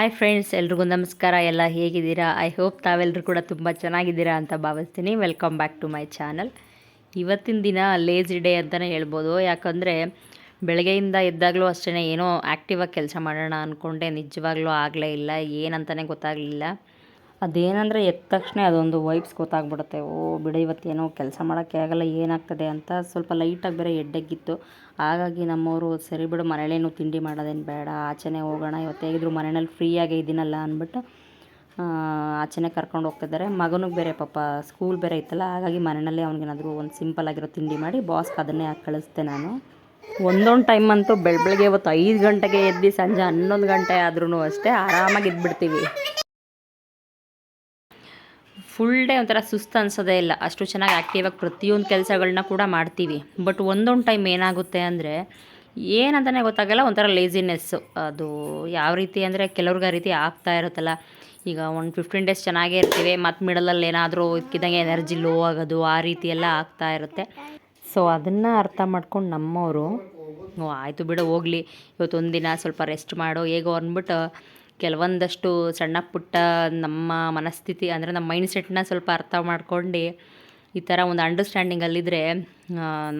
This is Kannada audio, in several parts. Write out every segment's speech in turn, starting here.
ಹಾಯ್ ಫ್ರೆಂಡ್ಸ್, ಎಲ್ರಿಗೂ ನಮಸ್ಕಾರ. ಎಲ್ಲ ಹೇಗಿದ್ದೀರಾ? ಐ ಹೋಪ್ ತಾವೆಲ್ಲರೂ ಕೂಡ ತುಂಬ ಚೆನ್ನಾಗಿದ್ದೀರಾ ಅಂತ ಭಾವಿಸ್ತೀನಿ. Welcome back to my channel. ಇವತ್ತಿನ ದಿನ ಲೇಜಿ ಡೇ ಅಂತಲೇ ಹೇಳ್ಬೋದು. ಯಾಕಂದರೆ ಬೆಳಗ್ಗೆಯಿಂದ ಎದ್ದಾಗಲೂ ಅಷ್ಟೇ ಏನೋ ಆ್ಯಕ್ಟಿವಾಗಿ ಕೆಲಸ ಮಾಡೋಣ ಅಂದ್ಕೊಂಡೆ, ನಿಜವಾಗ್ಲೂ ಆಗಲೇ ಇಲ್ಲ. ಏನಂತಲೇ ಗೊತ್ತಾಗಲಿಲ್ಲ. ಅದೇನಂದರೆ ಎದ್ದ ತಕ್ಷಣ ಅದೊಂದು ವೈಬ್ಸ್ ಗೊತ್ತಾಗ್ಬಿಡುತ್ತೆ. ಓ ಬಿಡು, ಇವತ್ತೇನೋ ಕೆಲಸ ಮಾಡೋಕ್ಕೆ ಆಗಲ್ಲ, ಏನಾಗ್ತದೆ ಅಂತ ಸ್ವಲ್ಪ ಲೈಟಾಗಿ ಬೇರೆ ಎಡ್ಡೆಗಿತ್ತು. ಹಾಗಾಗಿ ನಮ್ಮವರು ಸರಿ ಬಿಡು, ಮನೇಲೇನು ತಿಂಡಿ ಮಾಡೋದೇನು ಬೇಡ, ಆಚೆನೇ ಹೋಗೋಣ, ಇವತ್ತು ಹೇಗಿದ್ರು ಮನೆಯಲ್ಲಿ ಫ್ರೀಯಾಗೇ ಇದ್ದೀನಲ್ಲ ಅಂದ್ಬಿಟ್ಟು ಆಚೆನೇ ಕರ್ಕೊಂಡು ಹೋಗ್ತಿದ್ದಾರೆ. ಮಗನಿಗೆ ಬೇರೆ ಪಾಪ ಸ್ಕೂಲ್ ಬೇರೆ ಇತ್ತಲ್ಲ, ಹಾಗಾಗಿ ಮನೆಯಲ್ಲೇ ಅವ್ನಿಗೇನಾದರೂ ಒಂದು ಸಿಂಪಲ್ ಆಗಿರೋ ತಿಂಡಿ ಮಾಡಿ ಬಾಸ್ಗೆ ಅದನ್ನೇ ಹಾಕಿ ಕಳಿಸ್ದೆ ನಾನು. ಒಂದೊಂದು ಟೈಮ್ ಅಂತೂ ಬೆಳಗ್ಗೆ ಇವತ್ತು 5 ಗಂಟೆಗೆ ಎದ್ದು ಸಂಜೆ 11 ಗಂಟೆ ಆದ್ರೂ ಅಷ್ಟೇ ಆರಾಮಾಗಿ ಎದ್ಬಿಡ್ತೀವಿ. ಫುಲ್ ಡೇ ಒಂಥರ ಸುಸ್ತು ಅನ್ಸೋದೇ ಇಲ್ಲ, ಅಷ್ಟು ಚೆನ್ನಾಗಿ ಆ್ಯಕ್ಟಿವಾಗಿ ಪ್ರತಿಯೊಂದು ಕೆಲಸಗಳನ್ನ ಕೂಡ ಮಾಡ್ತೀವಿ. ಬಟ್ ಒಂದೊಂದು ಟೈಮ್ ಏನಾಗುತ್ತೆ ಅಂದರೆ ಏನಂತಲೇ ಗೊತ್ತಾಗಲ್ಲ, ಒಂಥರ ಲೇಜಿನೆಸ್ಸು. ಅದು ಯಾವ ರೀತಿ ಅಂದರೆ ಕೆಲವ್ರಿಗೆ ಆ ರೀತಿ ಆಗ್ತಾ ಇರುತ್ತಲ್ಲ. ಈಗ ಒಂದು 15 ಡೇಸ್ ಚೆನ್ನಾಗೇ ಇರ್ತೀವಿ, ಮತ್ತು ಮಿಡಲಲ್ಲಿ ಏನಾದರೂ ಇಕ್ಕಿದಂಗೆ ಎನರ್ಜಿ ಲೋ ಆಗೋದು, ಆ ರೀತಿ ಎಲ್ಲ ಆಗ್ತಾ ಇರುತ್ತೆ. ಸೊ ಅದನ್ನು ಅರ್ಥ ಮಾಡ್ಕೊಂಡು ನಮ್ಮವರು ಆಯಿತು ಬಿಡು ಹೋಗಲಿ, ಇವತ್ತೊಂದು ದಿನ ಸ್ವಲ್ಪ ರೆಸ್ಟ್ ಮಾಡು ಹೇಗೋ ಅಂದ್ಬಿಟ್ಟು ಕೆಲವೊಂದಷ್ಟು ಸಣ್ಣ ಪುಟ್ಟ ನಮ್ಮ ಮನಸ್ಥಿತಿ ಅಂದರೆ ನಮ್ಮ ಮೈಂಡ್ ಸೆಟ್ನ ಸ್ವಲ್ಪ ಅರ್ಥ ಮಾಡ್ಕೊಂಡು ಈ ಥರ ಒಂದು ಅಂಡರ್ಸ್ಟ್ಯಾಂಡಿಂಗಲ್ಲಿದ್ದರೆ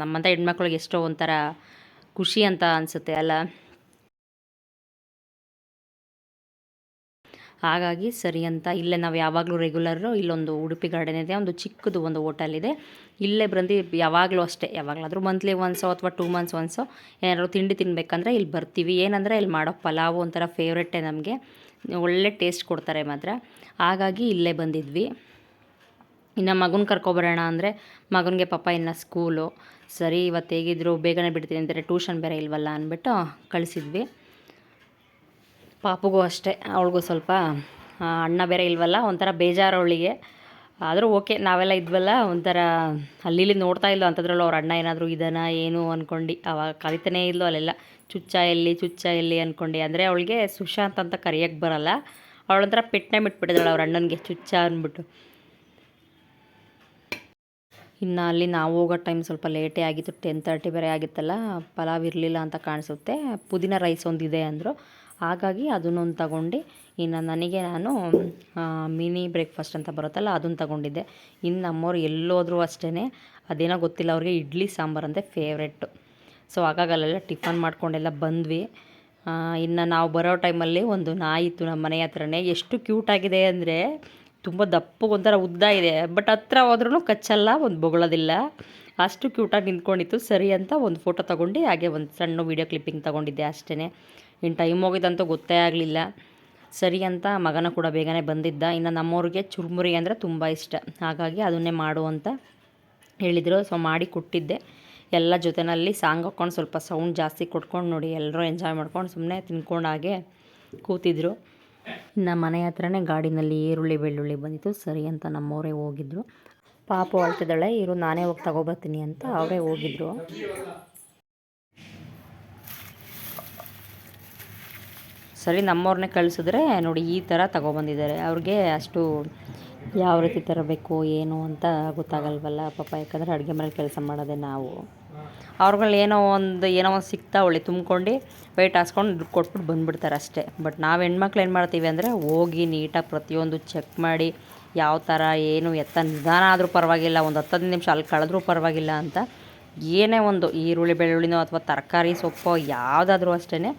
ನಮ್ಮಂಥ ಹೆಣ್ಮಕ್ಳಿಗೆ ಎಷ್ಟೋ ಒಂಥರ ಖುಷಿ ಅಂತ ಅನಿಸುತ್ತೆ ಅಲ್ಲ. ಹಾಗಾಗಿ ಸರಿ ಅಂತ ಇಲ್ಲೇ ನಾವು ಯಾವಾಗಲೂ ರೆಗ್ಯುಲರು ಇಲ್ಲೊಂದು ಉಡುಪಿ ಗಾರ್ಡನ್ ಇದೆ, ಒಂದು ಚಿಕ್ಕದು ಒಂದು ಹೋಟೆಲ್ ಇದೆ, ಇಲ್ಲೇ ಬಂದು ಯಾವಾಗಲೂ ಅಷ್ಟೇ, ಯಾವಾಗಲಾದರೂ ಮಂತ್ಲಿ ಒನ್ಸೋ ಅಥವಾ 2 ಮಂತ್ಸ್ ಒನ್ಸೋ ಏನಾದ್ರು ತಿಂಡಿ ತಿನ್ನಬೇಕಂದ್ರೆ ಇಲ್ಲಿ ಬರ್ತೀವಿ. ಏನಂದರೆ ಇಲ್ಲಿ ಮಾಡೋ ಪಲಾವು ಒಂಥರ ಫೇವ್ರೆಟ್ಟೇ ನಮಗೆ, ಒಳ್ಳೆ ಟೇಸ್ಟ್ ಕೊಡ್ತಾರೆ ಮಾತ್ರ. ಹಾಗಾಗಿ ಇಲ್ಲೇ ಬಂದಿದ್ವಿ. ಇನ್ನು ಮಗನ ಕರ್ಕೊಬರೋಣ ಅಂದರೆ ಮಗನಿಗೆ ಪಾಪ ಇನ್ನು ಸ್ಕೂಲು, ಸರಿ ಇವತ್ತು ಹೇಗಿದ್ರು ಬೇಗನೆ ಬಿಡ್ತೀನಿ ಅಂತಾರೆ, ಟ್ಯೂಷನ್ ಬೇರೆ ಇಲ್ವಲ್ಲ ಅಂದ್ಬಿಟ್ಟು ಕಳಿಸಿದ್ವಿ. ಪಾಪುಗೂ ಅಷ್ಟೇ, ಅವಳಿಗೂ ಸ್ವಲ್ಪ ಅಣ್ಣ ಬೇರೆ ಇಲ್ವಲ್ಲ, ಒಂಥರ ಬೇಜಾರು ಅವಳಿಗೆ. ಆದರೂ ಓಕೆ, ನಾವೆಲ್ಲ ಇದ್ವಲ್ಲ, ಒಂಥರ ಅಲ್ಲಿ ನೋಡ್ತಾ ಇಲ್ಲೋ ಅಂಥದ್ರಲ್ಲೂ ಅವ್ರ ಅಣ್ಣ ಏನಾದರೂ ಇದನ್ನ ಏನು ಅಂದ್ಕೊಂಡು ಅವಾಗ ಕಲಿತಾನೇ ಇಲ್ಲೋ ಅಲ್ಲೆಲ್ಲ ಚುಚ್ಚ ಎಲ್ಲಿ ಅಂದ್ಕೊಂಡು. ಅಂದರೆ ಅವಳಿಗೆ ಸುಶಾಂತ್ ಅಂತ ಕರೆಯೋಕ್ಕೆ ಬರಲ್ಲ, ಅವಳೊಂಥರ ಪೆಟ್ಟನೆ ಬಿಟ್ಬಿಟ್ಟಿದ್ದಾಳೆ ಅವ್ರ ಅಣ್ಣನಿಗೆ ಚುಚ್ಚ ಅಂದ್ಬಿಟ್ಟು. ಇನ್ನು ಅಲ್ಲಿ ನಾವು ಹೋಗೋ ಟೈಮ್ ಸ್ವಲ್ಪ ಲೇಟೇ ಆಗಿತ್ತು, 10:30 ಬೇರೆ ಆಗಿತ್ತಲ್ಲ, ಪಲಾವ್ ಇರಲಿಲ್ಲ ಅಂತ ಕಾಣಿಸುತ್ತೆ. ಪುದೀನ ರೈಸ್ ಒಂದಿದೆ ಅಂದರು, ಹಾಗಾಗಿ ಅದನ್ನೊಂದು ತಗೊಂಡು ಇನ್ನು ನನಗೆ ನಾನು ಮಿನಿ ಬ್ರೇಕ್ಫಾಸ್ಟ್ ಅಂತ ಬರುತ್ತಲ್ಲ ಅದನ್ನು ತಗೊಂಡಿದ್ದೆ. ಇನ್ನು ನಮ್ಮವ್ರು ಎಲ್ಲೋದ್ರೂ ಅಷ್ಟೇ, ಅದೇನೋ ಗೊತ್ತಿಲ್ಲ ಅವ್ರಿಗೆ ಇಡ್ಲಿ ಸಾಂಬಾರು ಅಂದರೆ ಫೇವ್ರೆಟ್ಟು. ಸೊ ಹಾಗಾಗಿ ಅಲ್ಲೆಲ್ಲ ಟಿಫನ್ ಮಾಡ್ಕೊಂಡೆಲ್ಲ ಬಂದ್ವಿ. ಇನ್ನು ನಾವು ಬರೋ ಟೈಮಲ್ಲಿ ಒಂದು ನಾಯಿ ಇತ್ತು ನಮ್ಮ ಮನೆ ಹತ್ರನೇ, ಎಷ್ಟು ಕ್ಯೂಟಾಗಿದೆ ಅಂದರೆ ತುಂಬ ಒಂಥರ ಉದ್ದ ಇದೆ, ಬಟ್ ಹತ್ರ ಹೋದ್ರೂ ಕಚ್ಚಲ್ಲ, ಒಂದು ಬೊಗಳೋದಿಲ್ಲ, ಅಷ್ಟು ಕ್ಯೂಟಾಗಿ ನಿಂತ್ಕೊಂಡಿತ್ತು. ಸರಿ ಅಂತ ಒಂದು ಫೋಟೋ ತೊಗೊಂಡು ಹಾಗೆ ಒಂದು ಸಣ್ಣ ವೀಡಿಯೋ ಕ್ಲಿಪ್ಪಿಂಗ್ ತೊಗೊಂಡಿದ್ದೆ ಅಷ್ಟೇ. ಇನ್ನು ಟೈಮ್ ಹೋಗಿದ್ದಂತೂ ಗೊತ್ತೇ ಆಗಲಿಲ್ಲ. ಸರಿ ಅಂತ ಮಗನ ಕೂಡ ಬೇಗನೆ ಬಂದಿದ್ದ. ಇನ್ನು ನಮ್ಮವ್ರಿಗೆ ಚುರುಮುರಿ ಅಂದರೆ ತುಂಬ ಇಷ್ಟ, ಹಾಗಾಗಿ ಅದನ್ನೇ ಮಾಡು ಅಂತ ಹೇಳಿದರು. ಸೊ ಮಾಡಿ ಕೊಟ್ಟಿದ್ದೆ. ಎಲ್ಲ ಜೊತೆಯಲ್ಲಿ ಸಾಂಗ್ ಹಾಕ್ಕೊಂಡು ಸ್ವಲ್ಪ ಸೌಂಡ್ ಜಾಸ್ತಿ ಕೊಟ್ಕೊಂಡು ನೋಡಿ ಎಲ್ಲರೂ ಎಂಜಾಯ್ ಮಾಡ್ಕೊಂಡು ಸುಮ್ಮನೆ ತಿನ್ಕೊಂಡು ಹಾಗೆ ಕೂತಿದ್ರು. ನಮ್ಮ ಮನೆ ಹತ್ರನೇ ಗಾಡಿನಲ್ಲಿ ಈರುಳ್ಳಿ ಬೆಳ್ಳುಳ್ಳಿ ಬಂದಿತ್ತು. ಸರಿ ಅಂತ ನಮ್ಮವರೇ ಹೋಗಿದ್ರು. ಪಾಪು ಅಳ್ತಿದ್ದಾಳೆ, ಇರು ನಾನೇ ಹೋಗಿ ತಗೊಬರ್ತೀನಿ ಅಂತ ಅವರೇ ಹೋಗಿದ್ರು. ಸರಿ ನಮ್ಮವ್ರನ್ನೇ ಕಳಿಸಿದ್ರೆ ನೋಡಿ ಈ ಥರ ತಗೊಬಂದಿದ್ದಾರೆ. ಅವ್ರಿಗೆ ಅಷ್ಟು ಯಾವ ರೀತಿ ತರಬೇಕು ಏನು ಅಂತ ಗೊತ್ತಾಗಲ್ವಲ್ಲ ಪಾಪ, ಯಾಕಂದರೆ ಅಡುಗೆ ಮನೇಲಿ ಕೆಲಸ ಮಾಡೋದೇ ನಾವು. ಅವ್ರುಗಳು ಏನೋ ಒಂದು ಸಿಗ್ತಾ ಒಳ್ಳೆ ತುಂಬ್ಕೊಂಡು ವೆಯ್ಟ್ ಹಾಸ್ಕೊಂಡು ದುಡ್ಡು ಕೊಟ್ಬಿಟ್ಟು ಬಂದುಬಿಡ್ತಾರೆ ಅಷ್ಟೇ. ಬಟ್ ನಾವು ಹೆಣ್ಮಕ್ಳು ಏನು ಮಾಡ್ತೀವಿ ಅಂದರೆ ಹೋಗಿ ನೀಟಾಗಿ ಪ್ರತಿಯೊಂದು ಚೆಕ್ ಮಾಡಿ ಯಾವ ಥರ ಏನು ಎತ್ತ ನಿಧಾನ ಆದರೂ ಪರವಾಗಿಲ್ಲ, ಒಂದು 10 ನಿಮಿಷ ಅಲ್ಲಿ ಕಳೆದ್ರೂ ಪರವಾಗಿಲ್ಲ ಅಂತ ಏನೇ ಒಂದು ಈರುಳ್ಳಿ ಬೆಳ್ಳುಳ್ಳಿನೋ ಅಥವಾ ತರಕಾರಿ ಸೊಪ್ಪು ಯಾವುದಾದ್ರೂ ಅಷ್ಟೇ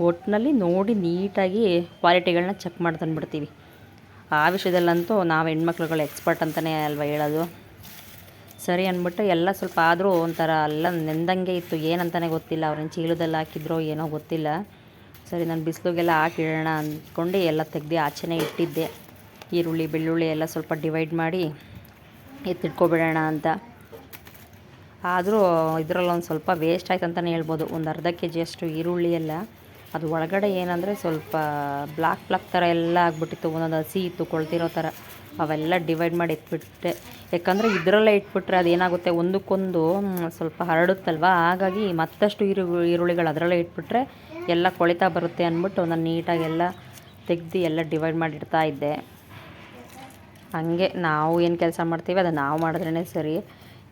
ಒಟ್ಟಿನಲ್ಲಿ ನೋಡಿ ನೀಟಾಗಿ ಕ್ವಾಲಿಟಿಗಳನ್ನ ಚೆಕ್ ಮಾಡಿ ತಂದುಬಿಡ್ತೀವಿ. ಆ ವಿಷಯದಲ್ಲಂತೂ ನಾವು ಹೆಣ್ಮಕ್ಳುಗಳು ಎಕ್ಸ್ಪರ್ಟ್ ಅಂತಲೇ ಅಲ್ವಾ ಹೇಳೋದು. ಸರಿ ಅಂದ್ಬಿಟ್ಟು ಎಲ್ಲ ಸ್ವಲ್ಪ ಆದರೂ ಒಂಥರ ಎಲ್ಲ ನೆಂದಂಗೆ ಇತ್ತು, ಏನಂತಲೇ ಗೊತ್ತಿಲ್ಲ, ಅವ್ರೇನು ಚೀಲದಲ್ಲಿ ಹಾಕಿದ್ರೋ ಏನೋ ಗೊತ್ತಿಲ್ಲ. ಸರಿ ನಾನು ಬಿಸಿಲಿಗೆಲ್ಲ ಹಾಕಿಡೋಣ ಅಂದ್ಕೊಂಡು ಎಲ್ಲ ತೆಗ್ದು ಆಚೆನೇ ಇಟ್ಟಿದ್ದೆ. ಈರುಳ್ಳಿ ಬೆಳ್ಳುಳ್ಳಿ ಎಲ್ಲ ಸ್ವಲ್ಪ ಡಿವೈಡ್ ಮಾಡಿ ಎತ್ತಿಟ್ಕೊಬಿಡೋಣ ಅಂತ. ಆದರೂ ಇದರಲ್ಲೊಂದು ಸ್ವಲ್ಪ ವೇಸ್ಟ್ ಆಯ್ತು ಅಂತಲೇ ಹೇಳ್ಬೋದು. ಒಂದು ಅರ್ಧ kg ಅಷ್ಟು ಈರುಳ್ಳಿ ಎಲ್ಲ ಅದು ಒಳಗಡೆ ಏನಂದರೆ ಸ್ವಲ್ಪ ಬ್ಲ್ಯಾಕ್ ಥರ ಎಲ್ಲ ಆಗಿಬಿಟ್ಟಿತ್ತು, ಒಂದೊಂದು ಹಸಿ ಇತ್ತು ಕೊಳ್ತಿರೋ ಥರ. ಅವೆಲ್ಲ ಡಿವೈಡ್ ಮಾಡಿ ಎತ್ಬಿಟ್ಟೆ, ಯಾಕಂದರೆ ಇದರಲ್ಲೇ ಇಟ್ಬಿಟ್ರೆ ಅದೇನಾಗುತ್ತೆ ಒಂದಕ್ಕೊಂದು ಸ್ವಲ್ಪ ಹರಡುತ್ತಲ್ವ, ಹಾಗಾಗಿ ಮತ್ತಷ್ಟು ಈರುಳ್ಳಿಗಳು ಅದರಲ್ಲೇ ಇಟ್ಬಿಟ್ರೆ ಎಲ್ಲ ಕೊಳಿತಾ ಬರುತ್ತೆ ಅಂದ್ಬಿಟ್ಟು ನಾನು ನೀಟಾಗೆಲ್ಲ ತೆಗ್ದು ಎಲ್ಲ ಡಿವೈಡ್ ಮಾಡಿಡ್ತಾ ಇದ್ದೆ. ಹಾಗೆ ನಾವು ಏನು ಕೆಲಸ ಮಾಡ್ತೀವಿ ಅದು ನಾವು ಮಾಡಿದ್ರೇ ಸರಿ.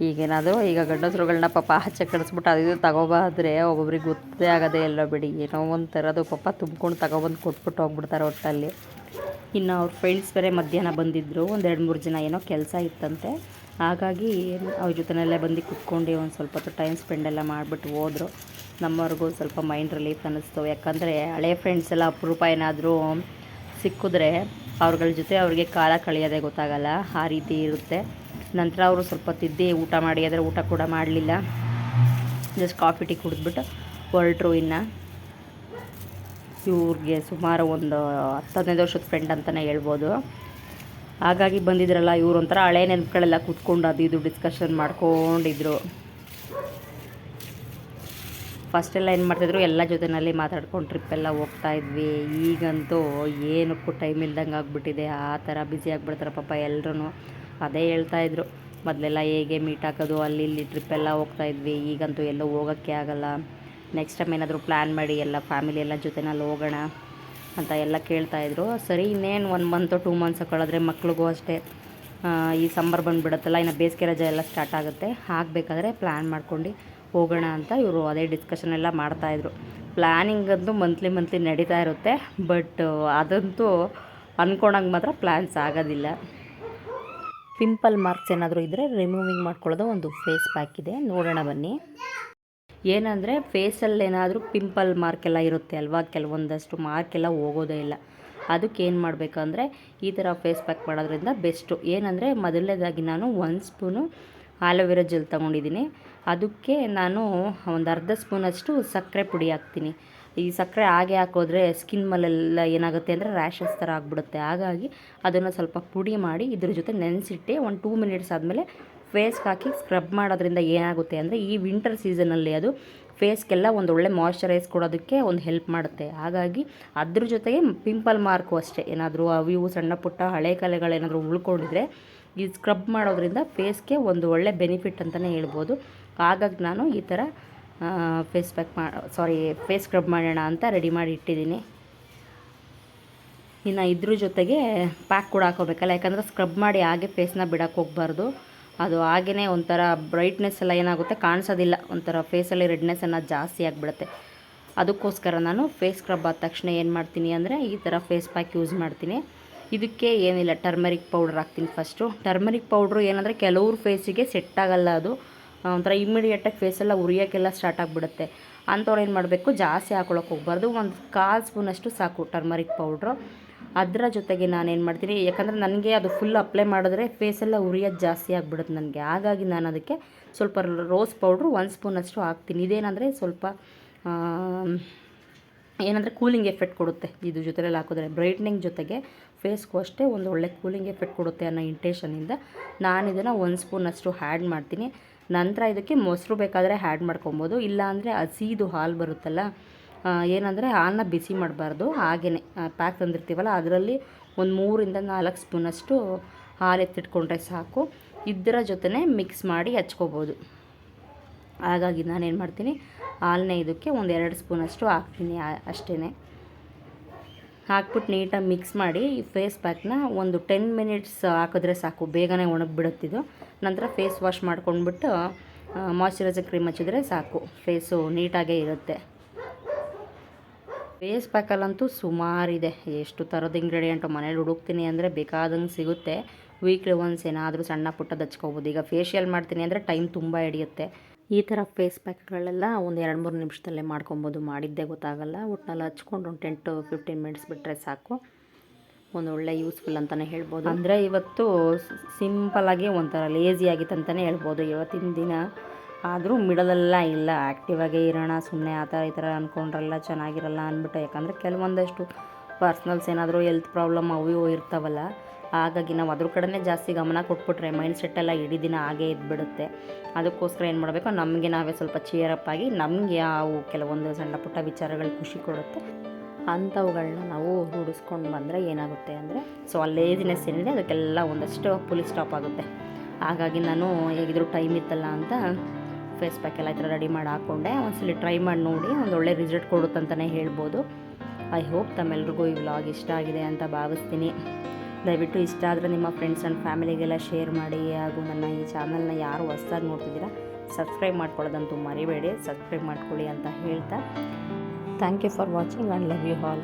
ಈಗೇನಾದರೂ ಈಗ ಗಂಡಸ್ರುಗಳನ್ನ ಪಾಪ ಆಚೆ ಕಳಿಸ್ಬಿಟ್ಟು ಅದು ಇದು ತಗೊಬಾದ್ರೆ ಒಬ್ಬೊಬ್ರಿಗೆ ಗೊತ್ತೇ ಆಗೋದೇ ಇಲ್ಲ ಬಿಡಿ, ಏನೋ ಒಂಥರದು ಪಾಪ ತುಂಬ್ಕೊಂಡು ತಗೊಬಂದು ಕೊಟ್ಬಿಟ್ಟು ಹೋಗ್ಬಿಡ್ತಾರೆ ಒಟ್ಟಲ್ಲಿ. ಇನ್ನು ಅವ್ರ ಫ್ರೆಂಡ್ಸ್ ಬೇರೆ ಮಧ್ಯಾಹ್ನ ಬಂದಿದ್ದರು, ಒಂದು 2-3 ಜನ, ಏನೋ ಕೆಲಸ ಇತ್ತಂತೆ. ಹಾಗಾಗಿ ಅವ್ರ ಜೊತೆಯಲ್ಲೇ ಬಂದು ಕುತ್ಕೊಂಡು ಒಂದು ಸ್ವಲ್ಪ ಹೊತ್ತು ಟೈಮ್ ಸ್ಪೆಂಡೆಲ್ಲ ಮಾಡಿಬಿಟ್ಟು ಹೋದರು. ನಮ್ಮವ್ರಿಗೂ ಸ್ವಲ್ಪ ಮೈಂಡ್ ರಿಲೀಫ್ ಅನ್ನಿಸ್ತು. ಯಾಕಂದರೆ ಹಳೆ ಫ್ರೆಂಡ್ಸ್ ಎಲ್ಲ ಅಪರೂಪ ಏನಾದರೂ ಸಿಕ್ಕಿದ್ರೆ ಅವ್ರಗಳ ಜೊತೆ ಅವ್ರಿಗೆ ಕಾಲ ಕಳೆಯೋದೇ ಗೊತ್ತಾಗಲ್ಲ, ಆ ರೀತಿ ಇರುತ್ತೆ. ನಂತರ ಅವರು ಸ್ವಲ್ಪ ತಿದ್ದಿ ಊಟ ಮಾಡಿ, ಆದರೆ ಊಟ ಕೂಡ ಮಾಡಲಿಲ್ಲ, ಜಸ್ಟ್ ಕಾಫಿ ಟೀ ಕುಡಿದ್ಬಿಟ್ಟು ಹೊರಟ್ರು. ಇನ್ನು ಇವ್ರಿಗೆ ಸುಮಾರು ಒಂದು 10-15 ವರ್ಷದ ಫ್ರೆಂಡ್ ಅಂತಲೇ ಹೇಳ್ಬೋದು. ಹಾಗಾಗಿ ಬಂದಿದ್ರಲ್ಲ ಇವ್ರು ಒಂಥರ ಹಳೆ ನೆನಪುಗಳೆಲ್ಲ ಕೂತ್ಕೊಂಡು ಅದು ಇದು ಡಿಸ್ಕಷನ್ ಮಾಡ್ಕೊಂಡಿದ್ರು. ಫಸ್ಟೆಲ್ಲ ಏನು ಮಾಡ್ತಿದ್ರು, ಎಲ್ಲ ಜೊತೆಯಲ್ಲಿ ಮಾತಾಡ್ಕೊಂಡು ಟ್ರಿಪ್ಪೆಲ್ಲ ಹೋಗ್ತಾಯಿದ್ವಿ. ಈಗಂತೂ ಏನಕ್ಕೂ ಟೈಮ್ ಇಲ್ದಂಗೆ ಆಗಿಬಿಟ್ಟಿದೆ, ಆ ಥರ ಬ್ಯುಸಿ ಆಗಿಬಿಡ್ತಾರೆ ಪಾಪ ಎಲ್ಲರೂ. ಅದೇ ಹೇಳ್ತಾಯಿದ್ರು, ಮೊದಲೆಲ್ಲ ಹೇಗೆ ಮೀಟ್ ಹಾಕೋದು, ಅಲ್ಲಿ ಇಲ್ಲಿ ಟ್ರಿಪ್ಪೆಲ್ಲ ಹೋಗ್ತಾಯಿದ್ವಿ, ಈಗಂತೂ ಎಲ್ಲೂ ಹೋಗೋಕ್ಕೆ ಆಗೋಲ್ಲ. ನೆಕ್ಸ್ಟ್ ಟೈಮ್ ಏನಾದರೂ ಪ್ಲ್ಯಾನ್ ಮಾಡಿ ಎಲ್ಲ ಫ್ಯಾಮಿಲಿ ಎಲ್ಲ ಜೊತೆನಲ್ಲಿ ಹೋಗೋಣ ಅಂತ ಎಲ್ಲ ಕೇಳ್ತಾಯಿದ್ರು. ಸರಿ, ಇನ್ನೇನು 1 ಮಂತ್ 2 ಮಂತ್ಸ್ ಕಳೆದ್ರೆ ಮಕ್ಳಿಗೂ ಅಷ್ಟೇ ಈ ಸಮ್ಮರ್ ಬಂದುಬಿಡುತ್ತಲ್ಲ, ಇನ್ನು ಬೇಸಿಗೆ ರಜೆ ಎಲ್ಲ ಸ್ಟಾರ್ಟ್ ಆಗುತ್ತೆ. ಆಗಬೇಕಾದ್ರೆ ಪ್ಲ್ಯಾನ್ ಮಾಡ್ಕೊಂಡು ಹೋಗೋಣ ಅಂತ ಇವರು ಅದೇ ಡಿಸ್ಕಷನ್ ಎಲ್ಲ ಮಾಡ್ತಾಯಿದ್ರು. ಪ್ಲ್ಯಾನಿಂಗ್ ಅಂತೂ ಮಂತ್ಲಿ ನಡೀತಾ ಇರುತ್ತೆ, ಬಟ್ ಅದಂತೂ ಅಂದ್ಕೊಂಡಂಗೆ ಮಾತ್ರ ಪ್ಲ್ಯಾನ್ಸ್ ಆಗೋದಿಲ್ಲ. ಪಿಂಪಲ್ ಮಾರ್ಕ್ಸ್ ಏನಾದರೂ ಇದ್ದರೆ ರಿಮೂವಿಂಗ್ ಮಾಡ್ಕೊಳ್ಳೋದು ಒಂದು ಫೇಸ್ ಪ್ಯಾಕ್ ಇದೆ, ನೋಡೋಣ ಬನ್ನಿ. ಏನಂದರೆ ಫೇಸಲ್ಲಿ ಏನಾದರೂ ಪಿಂಪಲ್ ಮಾರ್ಕೆಲ್ಲ ಇರುತ್ತೆ ಅಲ್ವಾ, ಕೆಲವೊಂದಷ್ಟು ಮಾರ್ಕೆಲ್ಲ ಹೋಗೋದೇ ಇಲ್ಲ. ಅದಕ್ಕೆ ಏನು ಮಾಡಬೇಕಂದ್ರೆ ಈ ಥರ ಫೇಸ್ ಪ್ಯಾಕ್ ಮಾಡೋದ್ರಿಂದ ಬೆಸ್ಟು. ಏನಂದರೆ ಮೊದಲನೇದಾಗಿ ನಾನು 1 ಸ್ಪೂನು ಆಲೋವೆರಾ ಜೆಲ್ ತೊಗೊಂಡಿದ್ದೀನಿ. ಅದಕ್ಕೆ ನಾನು ಒಂದು ಅರ್ಧ ಸ್ಪೂನಷ್ಟು ಸಕ್ಕರೆ ಪುಡಿ ಹಾಕ್ತೀನಿ. ಈ ಸಕ್ಕರೆ ಹಾಗೆ ಹಾಕೋದ್ರೆ ಸ್ಕಿನ್ ಮೇಲೆಲ್ಲ ಏನಾಗುತ್ತೆ ಅಂದರೆ ರ್ಯಾಷಸ್ ಥರ ಆಗಿಬಿಡುತ್ತೆ. ಹಾಗಾಗಿ ಅದನ್ನು ಸ್ವಲ್ಪ ಪುಡಿ ಮಾಡಿ ಇದ್ರ ಜೊತೆ ನೆನೆಸಿಟ್ಟು ಒಂದು 2 ಮಿನಿಟ್ಸ್ ಆದಮೇಲೆ ಫೇಸ್ಗೆ ಹಾಕಿ ಸ್ಕ್ರಬ್ ಮಾಡೋದ್ರಿಂದ ಏನಾಗುತ್ತೆ ಅಂದರೆ ಈ ವಿಂಟರ್ ಸೀಸನಲ್ಲಿ ಅದು ಫೇಸ್ಗೆಲ್ಲ ಒಂದು ಒಳ್ಳೆ ಮಾಯ್ಶ್ಚರೈಸ್ ಕೊಡೋದಕ್ಕೆ ಒಂದು ಹೆಲ್ಪ್ ಮಾಡುತ್ತೆ. ಹಾಗಾಗಿ ಅದ್ರ ಜೊತೆಗೆ ಪಿಂಪಲ್ ಮಾರ್ಕು ಅಷ್ಟೇ, ಏನಾದರೂ ಅವು ಸಣ್ಣ ಪುಟ್ಟ ಹಳೆ ಕಲೆಗಳೇನಾದರೂ ಉಳ್ಕೊಂಡಿದ್ರೆ ಈ ಸ್ಕ್ರಬ್ ಮಾಡೋದ್ರಿಂದ ಫೇಸ್ಗೆ ಒಂದು ಒಳ್ಳೆ ಬೆನಿಫಿಟ್ ಅಂತಲೇ ಹೇಳ್ಬೋದು. ಹಾಗಾಗಿ ನಾನು ಈ ಥರ ಫೇಸ್ ಸ್ಕ್ರಬ್ ಮಾಡೋಣ ಅಂತ ರೆಡಿ ಮಾಡಿ ಇಟ್ಟಿದ್ದೀನಿ. ಇನ್ನು ಇದ್ರ ಜೊತೆಗೆ ಪ್ಯಾಕ್ ಕೂಡ ಹಾಕೋಬೇಕಲ್ಲ, ಯಾಕಂದರೆ ಸ್ಕ್ರಬ್ ಮಾಡಿ ಹಾಗೆ ಫೇಸ್ನ ಬಿಡೋಕ್ಕೆ ಹೋಗಬಾರ್ದು. ಅದು ಹಾಗೇ ಒಂಥರ ಬ್ರೈಟ್ನೆಸ್ ಎಲ್ಲ ಏನಾಗುತ್ತೆ ಕಾಣಿಸೋದಿಲ್ಲ, ಒಂಥರ ಫೇಸಲ್ಲಿ ರೆಡ್ನೆಸ್ ಅನ್ನೋದು ಜಾಸ್ತಿ ಆಗಿಬಿಡುತ್ತೆ. ಅದಕ್ಕೋಸ್ಕರ ನಾನು ಫೇಸ್ ಸ್ಕ್ರಬ್ ಆದ ತಕ್ಷಣ ಏನು ಮಾಡ್ತೀನಿ ಅಂದರೆ ಈ ಥರ ಫೇಸ್ ಪ್ಯಾಕ್ ಯೂಸ್ ಮಾಡ್ತೀನಿ. ಇದಕ್ಕೆ ಏನಿಲ್ಲ, ಟರ್ಮರಿಕ್ ಪೌಡ್ರ್ ಹಾಕ್ತೀನಿ ಫಸ್ಟು. ಟರ್ಮರಿಕ್ ಪೌಡ್ರು ಏನಂದರೆ ಕೆಲವ್ರ ಫೇಸಿಗೆ ಸೆಟ್ ಆಗೋಲ್ಲ, ಅದು ಒಂಥರ ಇಮ್ಮಿಡಿಯೇಟಾಗಿ ಫೇಸೆಲ್ಲ ಉರಿಯೋಕ್ಕೆಲ್ಲ ಸ್ಟಾರ್ಟ್ ಆಗಿಬಿಡುತ್ತೆ. ಅಂಥವ್ರು ಏನು ಮಾಡಬೇಕು, ಜಾಸ್ತಿ ಹಾಕೊಳ್ಳೋಕೆ ಹೋಗಬಾರ್ದು. ಒಂದು 1/4 ಸ್ಪೂನಷ್ಟು ಸಾಕು ಟರ್ಮರಿಕ್ ಪೌಡ್ರು. ಅದರ ಜೊತೆಗೆ ನಾನೇನು ಮಾಡ್ತೀನಿ, ಯಾಕಂದರೆ ನನಗೆ ಅದು ಫುಲ್ ಅಪ್ಲೈ ಮಾಡಿದ್ರೆ ಫೇಸೆಲ್ಲ ಉರಿಯೋದು ಜಾಸ್ತಿ ಆಗಿಬಿಡುತ್ತೆ ನನಗೆ. ಹಾಗಾಗಿ ನಾನು ಅದಕ್ಕೆ ಸ್ವಲ್ಪ ರೋಸ್ ಪೌಡ್ರು 1 ಸ್ಪೂನಷ್ಟು ಹಾಕ್ತೀನಿ. ಇದೇನಂದರೆ ಸ್ವಲ್ಪ ಏನಂದರೆ ಕೂಲಿಂಗ್ ಎಫೆಕ್ಟ್ ಕೊಡುತ್ತೆ. ಇದು ಜೊತೆಯಲ್ಲಿ ಹಾಕಿದ್ರೆ ಬ್ರೈಟ್ನಿಂಗ್ ಜೊತೆಗೆ ಫೇಸ್ಗೂ ಅಷ್ಟೇ ಒಂದು ಒಳ್ಳೆ ಕೂಲಿಂಗ್ ಎಫೆಕ್ಟ್ ಕೊಡುತ್ತೆ ಅನ್ನೋ ಇಂಟೆನ್ಷನಿಂದ ನಾನು ಇದನ್ನು 1 ಸ್ಪೂನಷ್ಟು ಆ್ಯಡ್ ಮಾಡ್ತೀನಿ. ನಂತರ ಇದಕ್ಕೆ ಮೊಸರು ಬೇಕಾದರೆ ಆ್ಯಡ್ ಮಾಡ್ಕೊಬೋದು, ಇಲ್ಲಾಂದರೆ ಹಸಿದು ಹಾಲು ಬರುತ್ತಲ್ಲ, ಏನಂದರೆ ಹಾಲನ್ನ ಬಿಸಿ ಮಾಡಬಾರ್ದು, ಹಾಗೇ ಪ್ಯಾಕ್ ತಂದಿರ್ತೀವಲ್ಲ ಅದರಲ್ಲಿ ಒಂದು 3-4 ಸ್ಪೂನಷ್ಟು ಹಾಲು ಎತ್ತಿಟ್ಕೊಂಡ್ರೆ ಸಾಕು. ಇದರ ಜೊತೆ ಮಿಕ್ಸ್ ಮಾಡಿ ಹಚ್ಕೋಬೋದು. ಹಾಗಾಗಿ ನಾನೇನು ಮಾಡ್ತೀನಿ, ಹಾಲನ್ನೇ ಇದಕ್ಕೆ ಒಂದು 2 ಸ್ಪೂನಷ್ಟು ಹಾಕ್ತೀನಿ ಅಷ್ಟೇ. ಹಾಕ್ಬಿಟ್ಟು ನೀಟಾಗಿ ಮಿಕ್ಸ್ ಮಾಡಿ ಈ ಫೇಸ್ ಪ್ಯಾಕ್ನ ಒಂದು 10 ಮಿನಿಟ್ಸ್ ಹಾಕಿದ್ರೆ ಸಾಕು, ಬೇಗನೆ ಒಣಗಿಬಿಡುತ್ತಿದ್ದು. ನಂತರ ಫೇಸ್ ವಾಶ್ ಮಾಡ್ಕೊಂಡ್ಬಿಟ್ಟು ಮಾಯ್ಶ್ಚರೈಸರ್ ಕ್ರೀಮ್ ಹಚ್ಚಿದ್ರೆ ಸಾಕು, ಫೇಸು ನೀಟಾಗೇ ಇರುತ್ತೆ. ಫೇಸ್ ಪ್ಯಾಕಲ್ಲಂತೂ ಸುಮಾರಿದೆ, ಎಷ್ಟು ಥರದ ಇಂಗ್ರೀಡಿಯೆಂಟು ಮನೇಲಿ ಹುಡುಕ್ತೀನಿ ಅಂದರೆ ಬೇಕಾದಂಗೆ ಸಿಗುತ್ತೆ. ವೀಕ್ಲಿ ಒನ್ಸ್ ಏನಾದರೂ ಸಣ್ಣ ಪುಟ್ಟದ್ದು ಹಚ್ಕೋಬೋದು. ಈಗ ಫೇಶಿಯಲ್ ಮಾಡ್ತೀನಿ ಅಂದರೆ ಟೈಮ್ ತುಂಬ ಹಿಡಿಯುತ್ತೆ. ಈ ಥರ ಫೇಸ್ ಪ್ಯಾಕ್ಗಳೆಲ್ಲ ಒಂದು 2-3 ನಿಮಿಷದಲ್ಲೇ ಮಾಡ್ಕೊಬೋದು, ಮಾಡಿದ್ದೇ ಗೊತ್ತಾಗಲ್ಲ. ಒಟ್ಟಿನಲ್ಲಿ ಹಚ್ಕೊಂಡು ಒಂದು 10-15 ಮಿನಿಟ್ಸ್ ಬಿಟ್ಟರೆ ಸಾಕು. ಒಂದು ಒಳ್ಳೆ ಯೂಸ್ಫುಲ್ ಅಂತಲೇ ಹೇಳ್ಬೋದು. ಅಂದರೆ ಇವತ್ತು ಸಿಂಪಲಾಗಿ ಒಂಥರ ಲೇಸಿ ಆಗಿತ್ತು ಅಂತಲೇ ಹೇಳ್ಬೋದು ಇವತ್ತಿನ ದಿನ. ಆದರೂ ಮಿಡಲೆಲ್ಲ ಇಲ್ಲ, ಆ್ಯಕ್ಟಿವಾಗೇ ಇರೋಣ, ಸುಮ್ಮನೆ ಆ ಥರ ಈ ಥರ ಅಂದ್ಕೊಂಡ್ರೆಲ್ಲ ಚೆನ್ನಾಗಿರಲ್ಲ ಅಂದ್ಬಿಟ್ಟು. ಯಾಕಂದರೆ ಕೆಲವೊಂದಷ್ಟು ಪರ್ಸ್ನಲ್ಸ್ ಏನಾದರೂ ಹೆಲ್ತ್ ಪ್ರಾಬ್ಲಮ್ ಅವು ಇರ್ತಾವಲ್ಲ, ಹಾಗಾಗಿ ನಾವು ಅದ್ರ ಕಡೆನೇ ಜಾಸ್ತಿ ಗಮನ ಕೊಟ್ಬಿಟ್ರೆ ಮೈಂಡ್ ಸೆಟ್ಟೆಲ್ಲ ಇಡೀ ದಿನ ಹಾಗೇ ಇದ್ಬಿಡುತ್ತೆ. ಅದಕ್ಕೋಸ್ಕರ ಏನು ಮಾಡಬೇಕು, ನಮಗೆ ನಾವೇ ಸ್ವಲ್ಪ ಚೇರಪ್ ಆಗಿ ನಮಗೆ ಯಾವ ಕೆಲವೊಂದು ಸಣ್ಣ ಪುಟ್ಟ ವಿಚಾರಗಳು ಖುಷಿ ಕೊಡುತ್ತೆ ಅಂಥವುಗಳನ್ನ ನಾವು ರೂಢಿಸ್ಕೊಂಡು ಬಂದರೆ ಏನಾಗುತ್ತೆ ಅಂದರೆ ಆ ಲೇಜಿನೆಸ್ ಏನಿದೆ ಅದಕ್ಕೆಲ್ಲ ಒಂದಷ್ಟು ಫುಲ್ ಸ್ಟಾಪ್ ಆಗುತ್ತೆ. ಹಾಗಾಗಿ ನಾನು ಹೇಗಿದ್ರು ಟೈಮ್ ಇತ್ತಲ್ಲ ಅಂತ ಫೇಸ್ ಪ್ಯಾಕ್ ಎಲ್ಲ ಈ ಥರ ರೆಡಿ ಮಾಡಿ ಹಾಕ್ಕೊಂಡೆ. ಒಂದ್ಸಲಿ ಟ್ರೈ ಮಾಡಿ ನೋಡಿ, ಒಂದು ಒಳ್ಳೆ ರಿಸಲ್ಟ್ ಕೊಡುತ್ತಂತಲೇ ಹೇಳ್ಬೋದು. ಐ ಹೋಪ್ ತಮ್ಮೆಲ್ರಿಗೂ ಈ ವ್ಲಾಗ್ ಇಷ್ಟ ಆಗಿದೆ ಅಂತ ಭಾವಿಸ್ತೀನಿ. ದಯವಿಟ್ಟು ಇಷ್ಟ ಆದರೆ ನಿಮ್ಮ ಫ್ರೆಂಡ್ಸ್ ಆ್ಯಂಡ್ ಫ್ಯಾಮಿಲಿಗೆಲ್ಲ ಶೇರ್ ಮಾಡಿ. ಹಾಗೂ ನನ್ನ ಈ ಚಾನಲ್ನ ಯಾರು ಹೊಸ್ದಾಗಿ ನೋಡ್ತಿದ್ದೀರಾ ಸಬ್ಸ್ಕ್ರೈಬ್ ಮಾಡ್ಕೊಳ್ಳೋದಂತೂ ಮರಿಬೇಡಿ, ಸಬ್ಸ್ಕ್ರೈಬ್ ಮಾಡ್ಕೊಳ್ಳಿ ಅಂತ ಹೇಳ್ತಾ thank you for watching and love you all.